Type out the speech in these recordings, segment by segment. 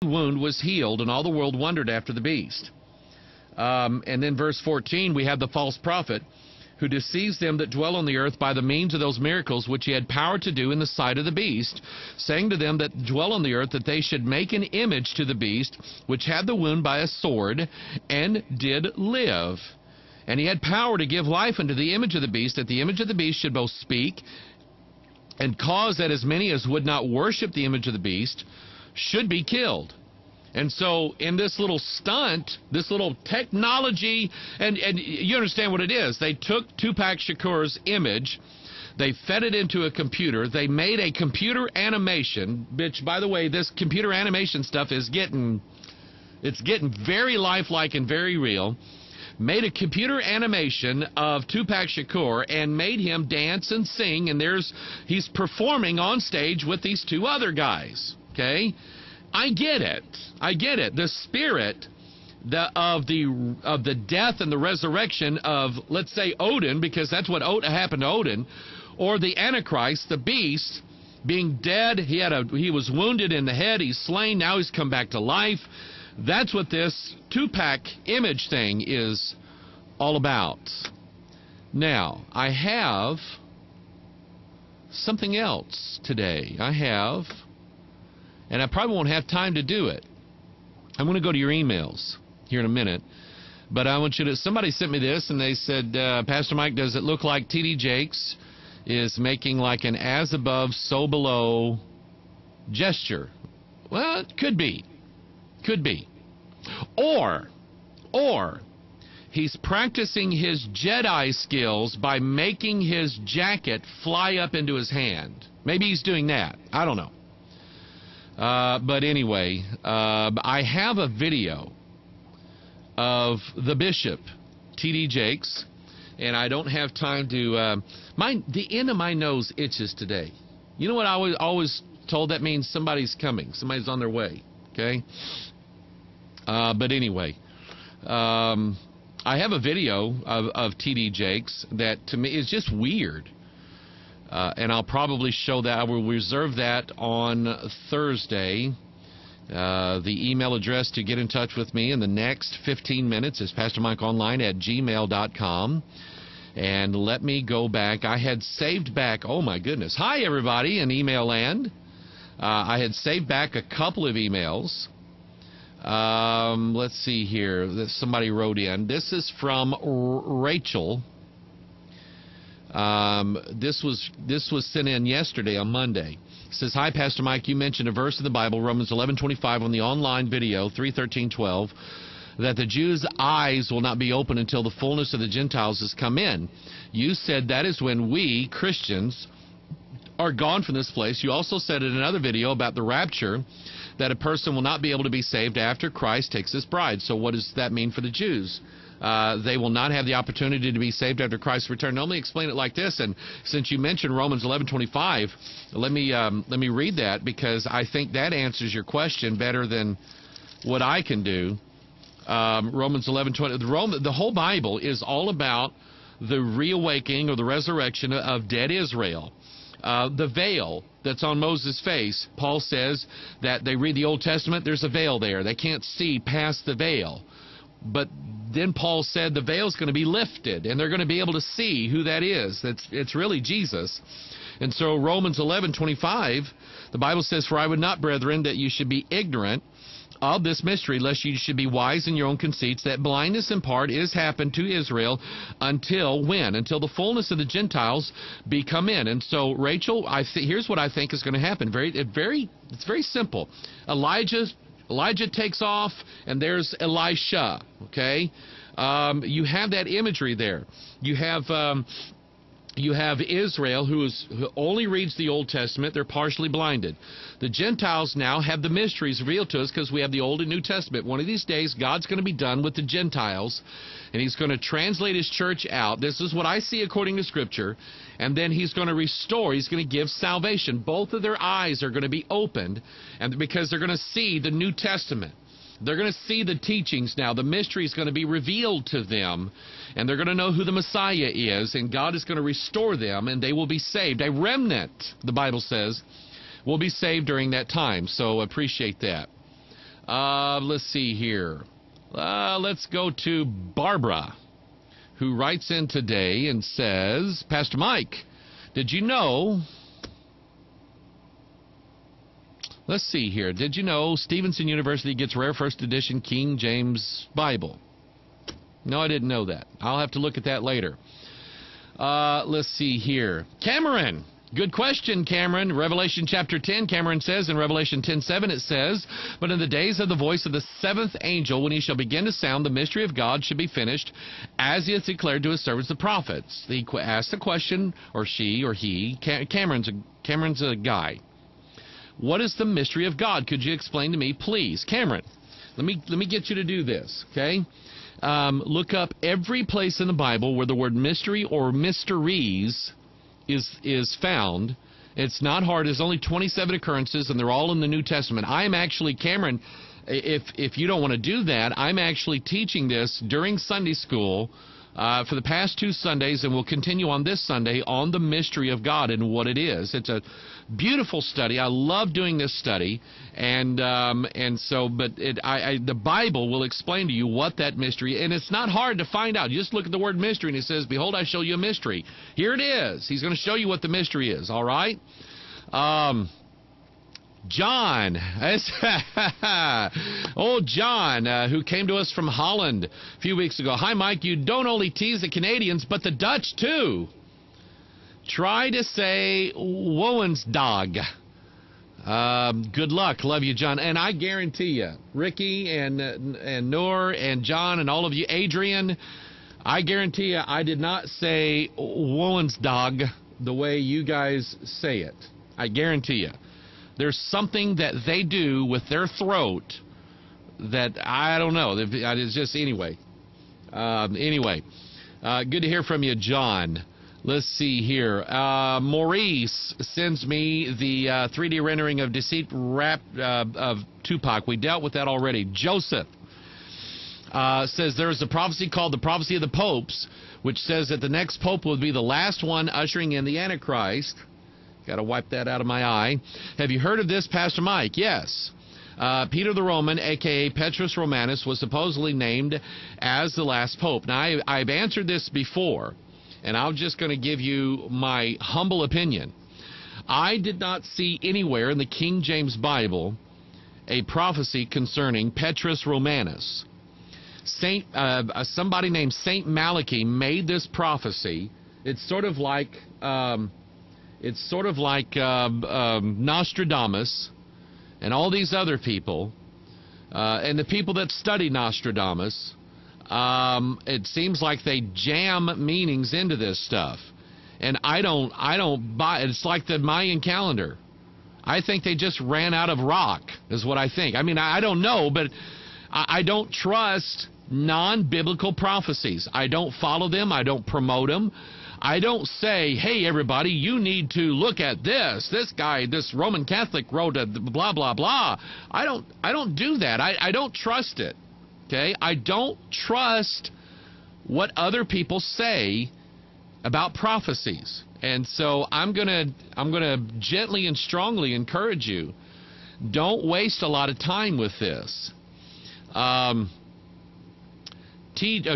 wound was healed, and all the world wondered after the beast. And then verse 14, we have the false prophet who deceives them that dwell on the earth by the means of those miracles which he had power to do in the sight of the beast, saying to them that dwell on the earth that they should make an image to the beast, which had the wound by a sword, and did live. And he had power to give life unto the image of the beast, that the image of the beast should both speak, and cause that as many as would not worship the image of the beast should be killed. And so in this little stunt, this little technology, and you understand what it is. They took Tupac Shakur's image, they fed it into a computer, they made a computer animation, which, by the way, this computer animation stuff is getting very lifelike and very real. Made a computer animation of Tupac Shakur and made him dance and sing, and he's performing on stage with these two other guys, okay? I get it. I get it. The spirit of the death and the resurrection of, let's say, Odin, because that's what happened to Odin, or the Antichrist, the beast, being dead. He was wounded in the head. He's slain. Now he's come back to life. That's what this Tupac image thing is all about. Now, I have something else today. And I probably won't have time to do it. I'm going to go to your emails here in a minute. But I want you to, somebody sent me this, and they said, Pastor Mike, does it look like T.D. Jakes is making like an as above, so below gesture? Well, it could be. Could be. Or he's practicing his Jedi skills by making his jacket fly up into his hand. Maybe he's doing that. I don't know. But anyway, I have a video of the bishop, T.D. Jakes, and I don't have time to... the end of my nose itches today. You know what I always told? That means somebody's coming. Somebody's on their way, okay? But anyway, I have a video of T.D. Jakes that, to me, is just weird. And I'll probably show that. I will reserve that on Thursday. The email address to get in touch with me in the next 15 minutes is pastormikeonline@gmail.com. And let me go back. I had saved back, oh my goodness. Hi, everybody in email land. I had saved back a couple of emails. Let's see here. Somebody wrote in. This is from Rachel. This was sent in yesterday on Monday. It says, hi, Pastor Mike, you mentioned a verse in the Bible, Romans 11:25, on the online video, 3:13:12, that the Jews' eyes will not be open until the fullness of the Gentiles has come in. You said that is when we, Christians, are gone from this place. You also said in another video about the rapture that a person will not be able to be saved after Christ takes his bride. So what does that mean for the Jews? They will not have the opportunity to be saved after Christ's return. Now, let me explain it like this, and since you mentioned Romans 11:25, let me read that, because I think that answers your question better than what I can do. Romans 11:20. The whole Bible is all about the reawakening or the resurrection of dead Israel. The veil that's on Moses' face, Paul says that they read the Old Testament, there's a veil there. They can't see past the veil. But then Paul said the veil's going to be lifted, and they're going to be able to see who that is. It's really Jesus. And so Romans 11:25, the Bible says, for I would not, brethren, that you should be ignorant of this mystery, lest you should be wise in your own conceits, that blindness in part is happened to Israel until when? Until the fullness of the Gentiles be come in. And so, Rachel, here's what I think is going to happen. It's very simple. Elijah takes off, and there's Elisha, okay? You have that imagery there. You have Israel, who only reads the Old Testament. They're partially blinded. The Gentiles now have the mysteries revealed to us because we have the Old and New Testament. One of these days, God's going to be done with the Gentiles, and he's going to translate his church out. This is what I see according to Scripture. And then he's going to restore. He's going to give salvation. Both of their eyes are going to be opened, and because they're going to see the New Testament. They're going to see the teachings now. The mystery is going to be revealed to them, and they're going to know who the Messiah is, and God is going to restore them, and they will be saved. A remnant, the Bible says, will be saved during that time, so appreciate that. Let's see here. Let's go to Barbara, who writes in today and says, Pastor Mike, did you know... Let's see here. Did you know Stevenson University gets rare first edition King James Bible? No, I didn't know that. I'll have to look at that later. Let's see here. Cameron. Good question, Cameron. Revelation chapter 10, Cameron says, in Revelation 10:7 it says, but in the days of the voice of the seventh angel, when he shall begin to sound, the mystery of God should be finished, as he has declared to his servants the prophets. He asked the question, or she, or he. Cameron's a guy. What is the mystery of God? Could you explain to me, please? Cameron, let me get you to do this, okay? Look up every place in the Bible where the word mystery or mysteries is found. It's not hard. There's only 27 occurrences, and they're all in the New Testament. I'm actually, Cameron, if you don't want to do that, I'm actually teaching this during Sunday school for the past 2 Sundays, and we'll continue on this Sunday on the mystery of God and what it is. It's a beautiful study. I love doing this study, and so, but the Bible will explain to you what that mystery, and it's not hard to find out. You just look at the word mystery, and it says, "Behold, I show you a mystery." Here it is. He's going to show you what the mystery is. All right. John, old John, who came to us from Holland a few weeks ago. Hi, Mike. You don't only tease the Canadians, but the Dutch, too. Try to say Woensdag. Good luck. Love you, John. And I guarantee you, Ricky and Noor and John and all of you, Adrian, I guarantee you I did not say Woensdag the way you guys say it. I guarantee you. There's something that they do with their throat that I don't know. It's just anyway. Good to hear from you, John. Let's see here. Maurice sends me the 3D rendering of Deceit Rap of Tupac. We dealt with that already. Joseph says there is a prophecy called the prophecy of the popes, which says that the next pope will be the last one ushering in the Antichrist. Got to wipe that out of my eye. Have you heard of this, Pastor Mike? Yes. Peter the Roman, a.k.a. Petrus Romanus, was supposedly named as the last pope. Now, I've answered this before, and I'm just going to give you my humble opinion. I did not see anywhere in the King James Bible a prophecy concerning Petrus Romanus. Somebody named Saint Malachi made this prophecy. It's sort of like... Nostradamus and all these other people, and the people that study Nostradamus, it seems like they jam meanings into this stuff. And I don't buy it. It's like the Mayan calendar. I think they just ran out of rock, is what I think. I mean, I don't know, but I don't trust non-biblical prophecies. I don't follow them. I don't promote them. I don't say, hey, everybody, you need to look at this. This guy, this Roman Catholic wrote a blah, blah, blah. I don't do that. I don't trust it. Okay? I don't trust what other people say about prophecies. And so I'm gonna gently and strongly encourage you, don't waste a lot of time with this.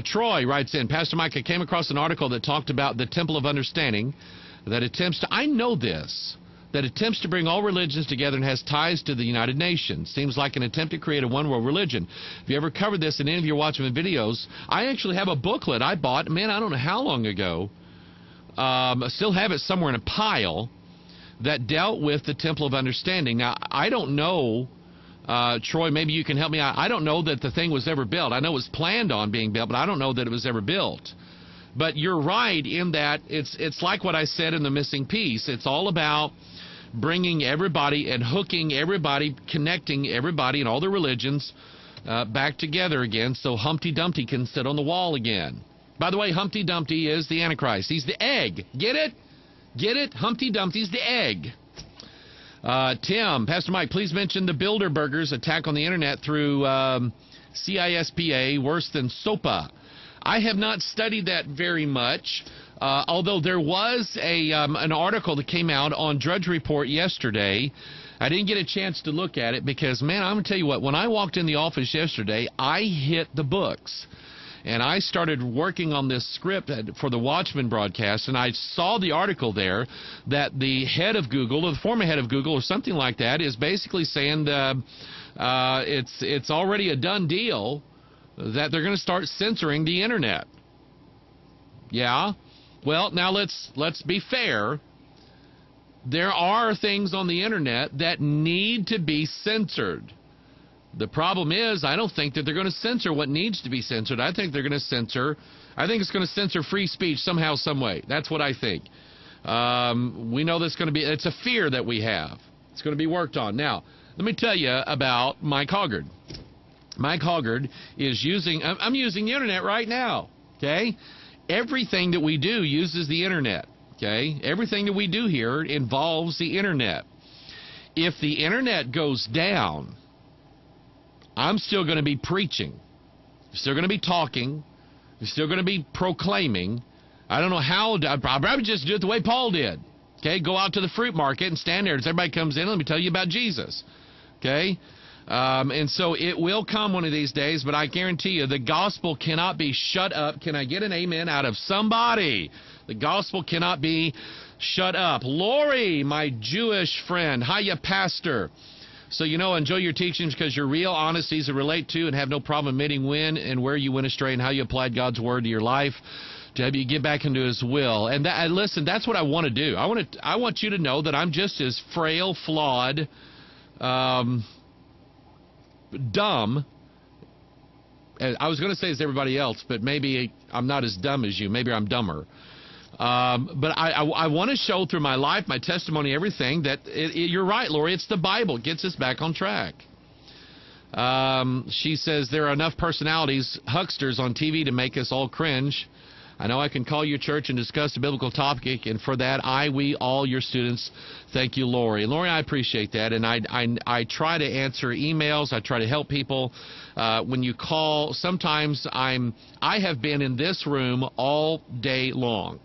Troy writes in, Pastor Mike, I came across an article that talked about the Temple of Understanding that attempts to, I know this, that attempts to bring all religions together and has ties to the United Nations. Seems like an attempt to create a one-world religion. If you ever covered this in any of your Watchman videos, I actually have a booklet I bought, man, I don't know how long ago. I still have it somewhere in a pile that dealt with the Temple of Understanding. Now, I don't know... Troy, maybe you can help me out. I don't know that the thing was ever built. I know it was planned on being built, but I don't know that it was ever built. But you're right in that it's like what I said in the missing piece. It's all about bringing everybody and hooking everybody, connecting everybody and all the religions back together again so Humpty Dumpty can sit on the wall again. By the way, Humpty Dumpty is the Antichrist. He's the egg. Get it? Get it? Humpty Dumpty's the egg. Tim, Pastor Mike, please mention the Bilderbergers' attack on the internet through CISPA, worse than SOPA. I have not studied that very much, although there was an article that came out on Drudge Report yesterday I didn't get a chance to look at it because, man, I'm going to tell you what, when I walked in the office yesterday, I hit the books. And I started working on this script for the Watchman broadcast, and I saw the article there that the head of Google, or the former head of Google, or something like that, is basically saying it's already a done deal that they're going to start censoring the Internet. Yeah? Well, now let's be fair. There are things on the Internet that need to be censored. The problem is, I don't think that they're going to censor what needs to be censored. I think they're going to censor, I think it's going to censor free speech somehow, some way. That's what I think. We know that's going to be, it's a fear that we have. It's going to be worked on. Now, let me tell you about Mike Hoggard. Mike Hoggard is using, I'm using the Internet right now, okay? Everything that we do uses the Internet, okay? Everything that we do here involves the Internet. If the Internet goes down, I'm still going to be preaching. I'm still going to be talking. I'm still going to be proclaiming. I don't know how. I'd probably just do it the way Paul did. Okay, go out to the fruit market and stand there as everybody comes in. Let me tell you about Jesus. Okay, and so it will come one of these days, but I guarantee you the gospel cannot be shut up. Can I get an amen out of somebody? The gospel cannot be shut up. Lori, my Jewish friend. Hiya, Pastor. So, enjoy your teachings because you're real, honest, easy to relate to, and have no problem admitting when and where you went astray and how you applied God's word to your life to help you get back into His will. And listen, that's what I want to do. I want you to know that I'm just as frail, flawed, dumb. I was going to say as everybody else, but maybe I'm not as dumb as you. Maybe I'm dumber. But I want to show through my life, my testimony, everything, that you're right, Lori. It's the Bible. It gets us back on track. She says there are enough personalities, hucksters on TV to make us all cringe. I know I can call your church and discuss the biblical topic, and for that, we, all your students, thank you, Lori. Lori, I appreciate that, and I try to answer emails. I try to help people. When you call, sometimes I have been in this room all day long.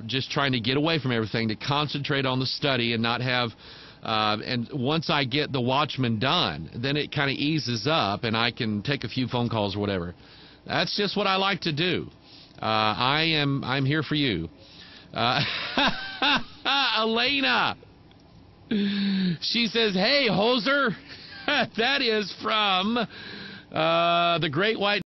Just trying to get away from everything, to concentrate on the study and not have, and once I get the Watchman done, then it kind of eases up and I can take a few phone calls or whatever. That's just what I like to do. I'm here for you. Elena, she says, hey, hoser. That is from the Great White